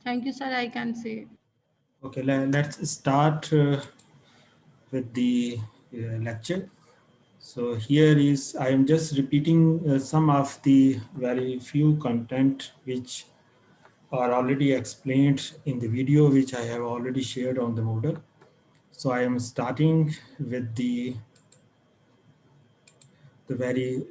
Thank you, sir. I can say. Okay, let's start with the lecture. So here is, I am just repeating some of the very few content which are already explained in the video which I have already shared on the Moodle. So I am starting with the very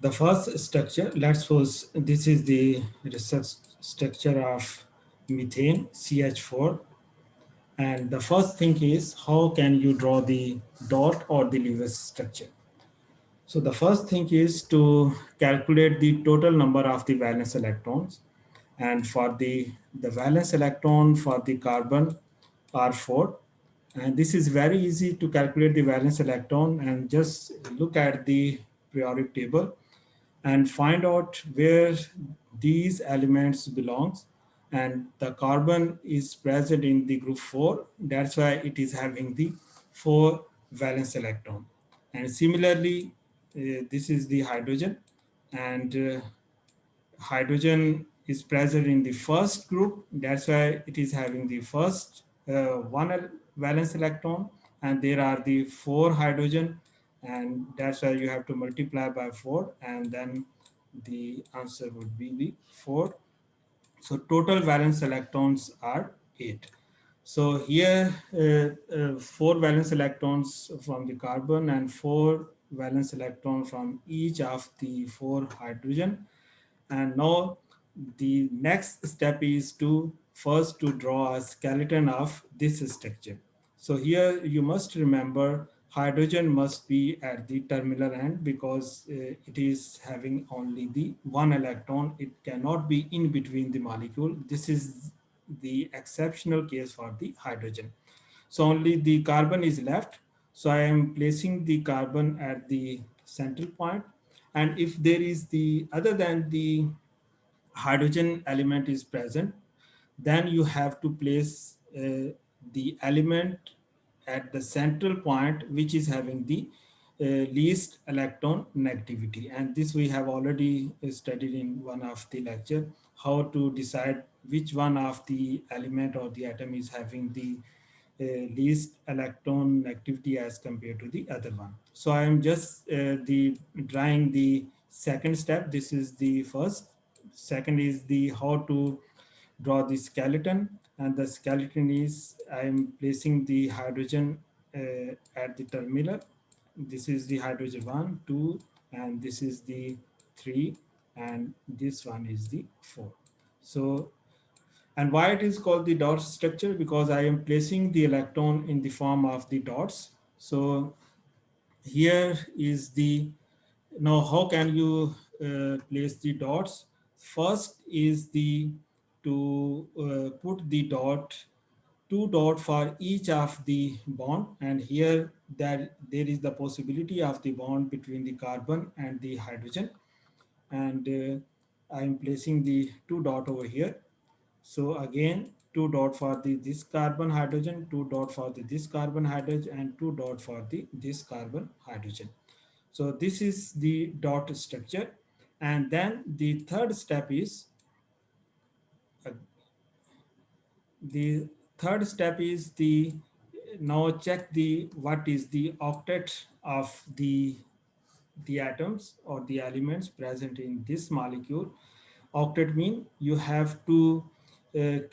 the first structure. Let's suppose this is the research structure of methane CH4. And the first thing is, how can you draw the dot or the Lewis structure? So the first thing is to calculate the total number of the valence electrons. And for the valence electron for the carbon are 4. And this is very easy to calculate the valence electron, and just look at the periodic table and find out where these elements belongs. And the carbon is present in the group 4, that's why it is having the 4 valence electron. And similarly, this is the hydrogen, and hydrogen is present in the first group, that's why it is having the first valence electron. And there are the 4 hydrogen, and that's why you have to multiply by 4, and then the answer would be the 4. So total valence electrons are 8. So here 4 valence electrons from the carbon and 4 valence electron from each of the 4 hydrogen. And now the next step is to first to draw a skeleton of this structure. So here you must remember hydrogen must be at the terminal end, because it is having only the one electron. It cannot be in between the molecule. This is the exceptional case for the hydrogen. So only the carbon is left. So I am placing the carbon at the central point. And if there is the other than the hydrogen element is present, then you have to place the element at the central point which is having the least electron negativity. And this we have already studied in one of the lecture, how to decide which one of the element or the atom is having the least electron activity as compared to the other one. So I am just the drawing the second step. This is the first. Second is the how to draw the skeleton, and the skeleton is I am placing the hydrogen at the terminal. This is the hydrogen 1, 2, and this is the 3, and this one is the 4. So, and why it is called the dot structure? Because I am placing the electron in the form of the dots. So here is the, now how can you place the dots? First is the to put the dot, two dot for each of the bond, and here that there is the possibility of the bond between the carbon and the hydrogen. And I am placing the two dot over here. So again, two dot for the this carbon hydrogen, two dot for the this carbon hydrogen, and two dot for the this carbon hydrogen. So this is the dot structure. And then the third step is uh, the third step is the, now check the what is the octet of the atoms or the elements present in this molecule. Octet mean you have to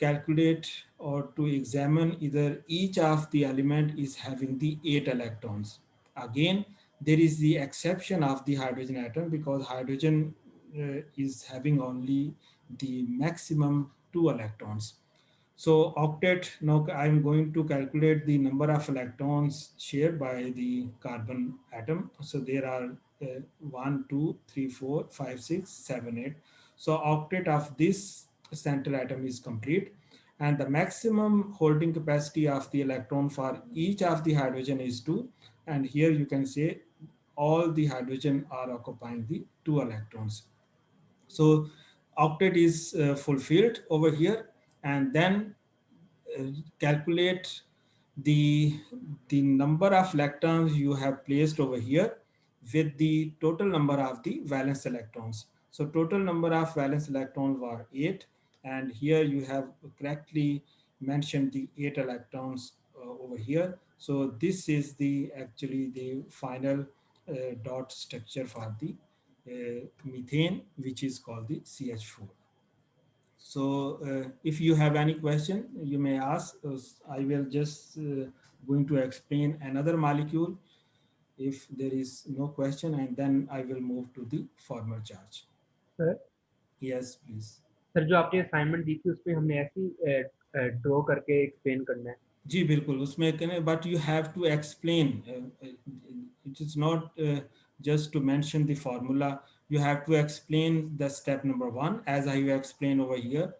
calculate or to examine either each of the element is having the 8 electrons. Again, there is the exception of the hydrogen atom, because hydrogen is having only the maximum 2 electrons. So octet, now I'm going to calculate the number of electrons shared by the carbon atom. So there are 1, 2, 3, 4, 5, 6, 7, 8. So octet of this central atom is complete. And the maximum holding capacity of the electron for each of the hydrogen is 2. And here you can say all the hydrogen are occupying the 2 electrons. So octet is fulfilled over here. And then uh, calculate the the number of electrons you have placed over here with the total number of the valence electrons. So total number of valence electrons were 8, And here you have correctly mentioned the 8 electrons over here. So this is the actually the final dot structure for the methane, which is called the CH4. So if you have any question, you may ask. I will just going to explain another molecule if there is no question, and then I will move to the formal charge. Sir Yes, please. Sir जो आपने assignment दी थी उसमें हमने ऐसी draw करके explain करना है. जी बिल्कुल उसमें करें, but you have to explain. It is not just to mention the formula. You have to explain the step number one, as I have explained over here.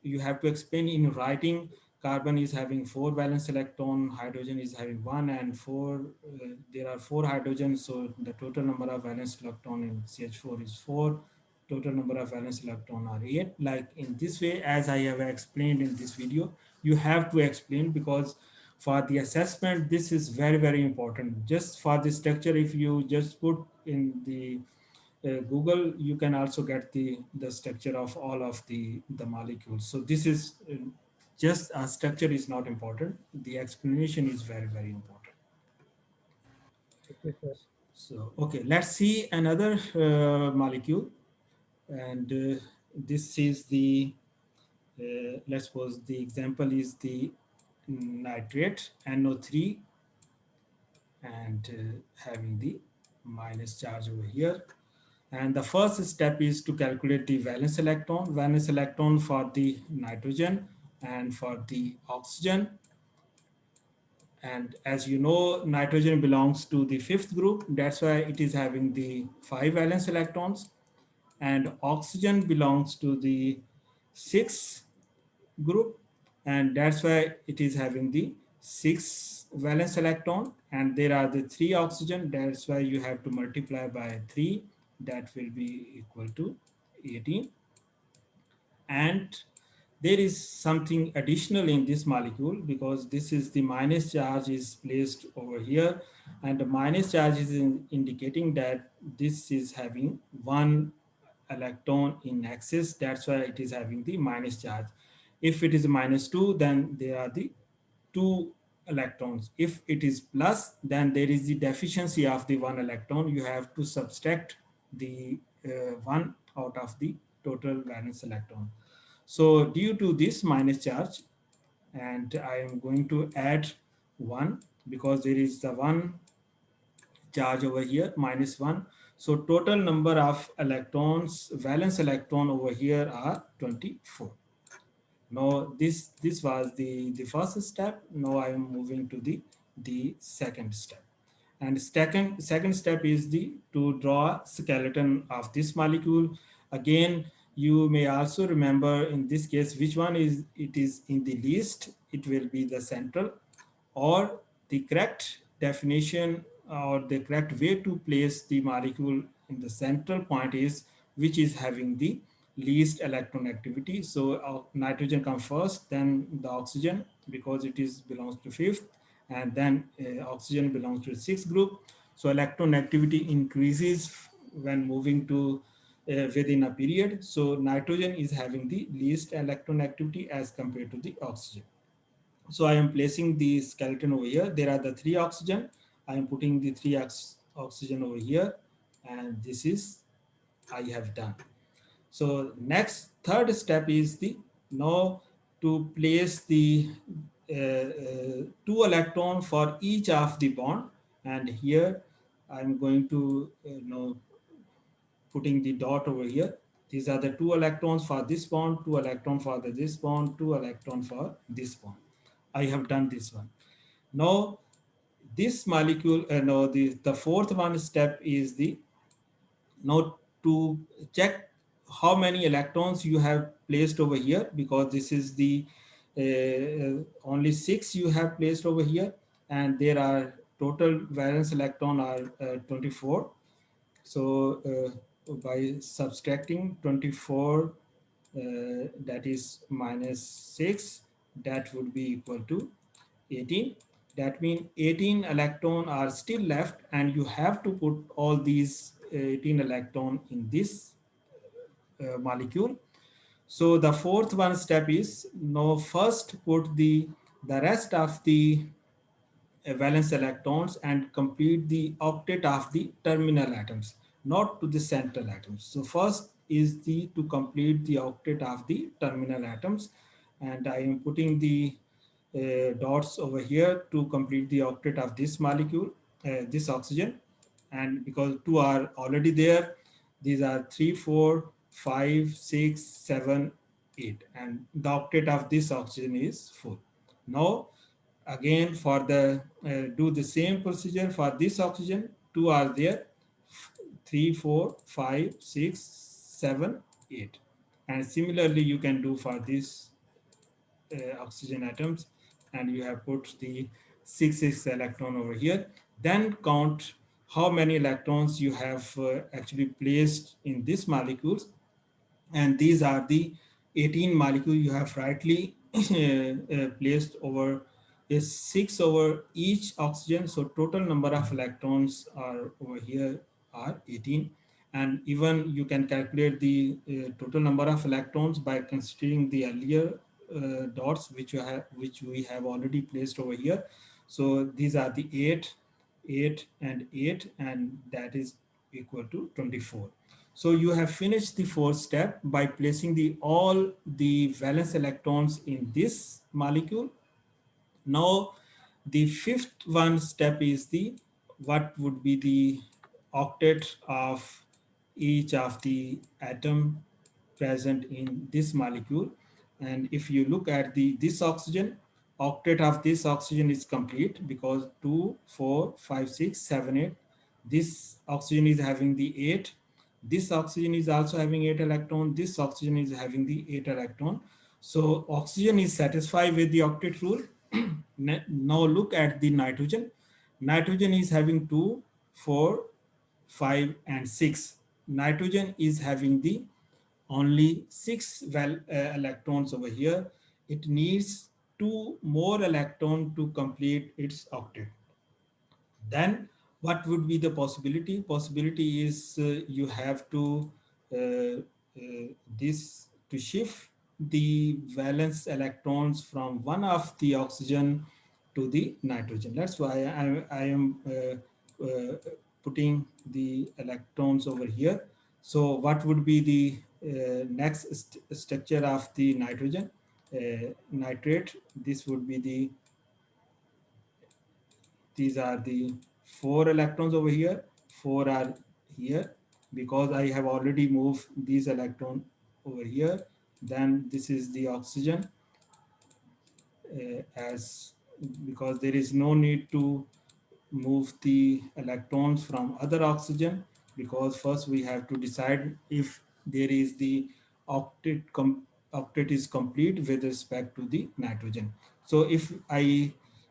You have to explain in writing. Carbon is having 4 valence electron, hydrogen is having 1 and 4. There are 4 hydrogens, so the total number of valence electron in CH4 is 4. Total number of valence electron are 8. Like in this way, as I have explained in this video, you have to explain, because for the assessment this is very very important. Just for the structure, if you just put in the Google, you can also get the structure of all of the molecules. So this is just a structure is not important, the explanation is very very important. Okay sir. So okay, let's see another molecule. And this is the let's suppose the example is the nitrate NO3, and having the minus charge over here. And the first step is to calculate the valence electron for the nitrogen and for the oxygen. And as you know, nitrogen belongs to the fifth group, that's why it is having the 5 valence electrons. And oxygen belongs to the sixth group, and that's why it is having the 6 valence electron. And there are the 3 oxygen, that's why you have to multiply by 3, that will be equal to 18. And there is something additional in this molecule, because this is the minus charge is placed over here, and the minus charge is indicating that this is having 1 electron in excess, that's why it is having the minus charge. If it is -2, then there are the 2 electrons. If it is plus, then there is the deficiency of the 1 electron, you have to subtract the 1 out of the total valence electron. So due to this minus charge, and I am going to add 1, because there is the 1 charge over here, -1. So total number of electrons, valence electron over here are 24. Now this was the first step. Now I am moving to the second step. And second step is the to draw skeleton of this molecule. Again, you may also remember in this case which one is it is in the least, it will be the central, or the correct definition or the correct way to place the molecule in the central point is which is having the least electron activity. So nitrogen comes first, then the oxygen, because it is belongs to fifth, and then oxygen belongs to the sixth group. So electron activity increases when moving to within a period. So nitrogen is having the least electron activity as compared to the oxygen. So I am placing the skeleton over here. There are the 3 oxygen. I am putting the 3 oxygen over here, and this is I have done. So next third step is the now to place the 2 electron for each of the bond, and here I'm going to putting the dot over here. These are the 2 electrons for this bond, 2 electron for this bond, 2 electron for this bond. I have done this one. Now this molecule, no, the fourth one step is the now to check how many electrons you have placed over here, because this is the only 6 you have placed over here, and there are total valence electron are 24. So by subtracting 24, that is -6, that would be equal to 18. That means 18 electron are still left, and you have to put all these 18 electron in this molecule. So the fourth one step is now first put the rest of the valence electrons and complete the octet of the terminal atoms, not to the central atoms. So first is the to complete the octet of the terminal atoms, and I am putting the dots over here to complete the octet of this molecule, this oxygen, and because two are already there, these are 3, 4, 5, 6, 7, 8, and the octet of this oxygen is 4. Now again for the do the same procedure for this oxygen, two are there, 3, 4, 5, 6, 7, 8, and similarly you can do for this oxygen atoms, and you have put the 6 electron over here. Then count how many electrons you have actually placed in this molecules, and these are the 18 molecule you have rightly placed over is 6 over each oxygen. So total number of electrons are over here are 18, and even you can calculate the total number of electrons by considering the earlier dots which we have already placed over here. So these are the 8, 8 and 8, and that is equal to 24. So you have finished the fourth step by placing the all the valence electrons in this molecule. Now the fifth one step is the what would be the octet of each of the atom present in this molecule. And if you look at the this oxygen, octet of this oxygen is complete because 2, 4, 5, 6, 7, 8. This oxygen is having the 8. This oxygen is also having 8 electron. This oxygen is having the 8 electron. So oxygen is satisfied with the octet rule. Now look at the nitrogen. Nitrogen is having 2, 4, 5, and 6. Nitrogen is having the only 6 electrons over here. It needs 2 more electrons to complete its octet. Then what would be the possibility? Possibility is you have to this to shift the valence electrons from one of the oxygen to the nitrogen. That's why I am putting the electrons over here. So what would be the next structure of the nitrogen? Nitrate. This would be the these are the 4 electrons over here, 4 are here because I have already moved these electron over here. Then this is the oxygen as because there is no need to move the electrons from other oxygen, because first we have to decide if there is the octet is complete with respect to the nitrogen. So if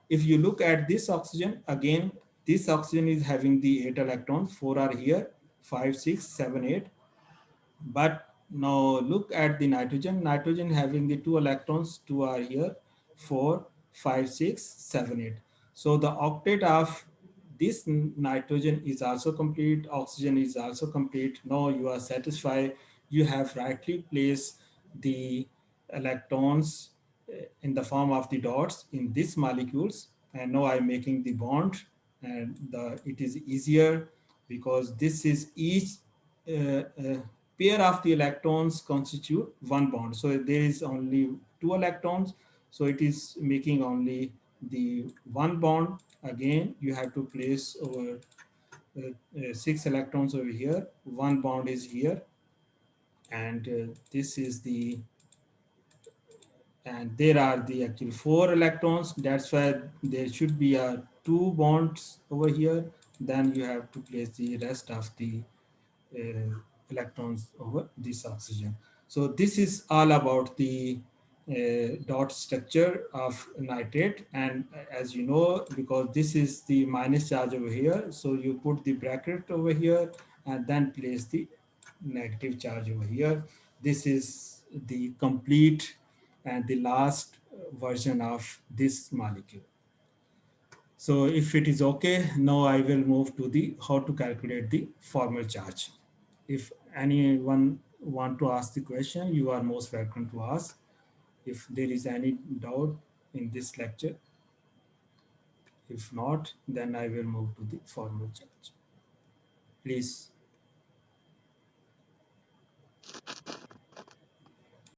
you look at this oxygen again, this oxygen is having the 8 electrons, 4 are here, 5, 6, 7, 8. But now look at the nitrogen. Nitrogen having the 2 electrons, 2 are here, 4, 5, 6, 7, 8. So the octet of this nitrogen is also complete, oxygen is also complete. Now you are satisfied, you have rightly placed the electrons in the form of the dots in these molecules, and now I'm making the bond, and it is easier because this is each pair of the electrons constitute one bond. So there is only 2 electrons, so it is making only the one bond. Again you have to place over 6 electrons over here, one bond is here, and this is the and there are the actually 4 electrons. That's why there should be a 2 bonds over here. Then you have to place the rest of the electrons over this oxygen. So this is all about the dot structure of nitrate. And as you know, because this is the minus charge over here, so you put the bracket over here and then place the negative charge over here. This is the complete and the last version of this molecule. So if it is okay, now I will move to the how to calculate the formal charge. If anyone want to ask the question, you are most welcome to ask. If there is any doubt in this lecture, if not, then I will move to the formal charge. Please.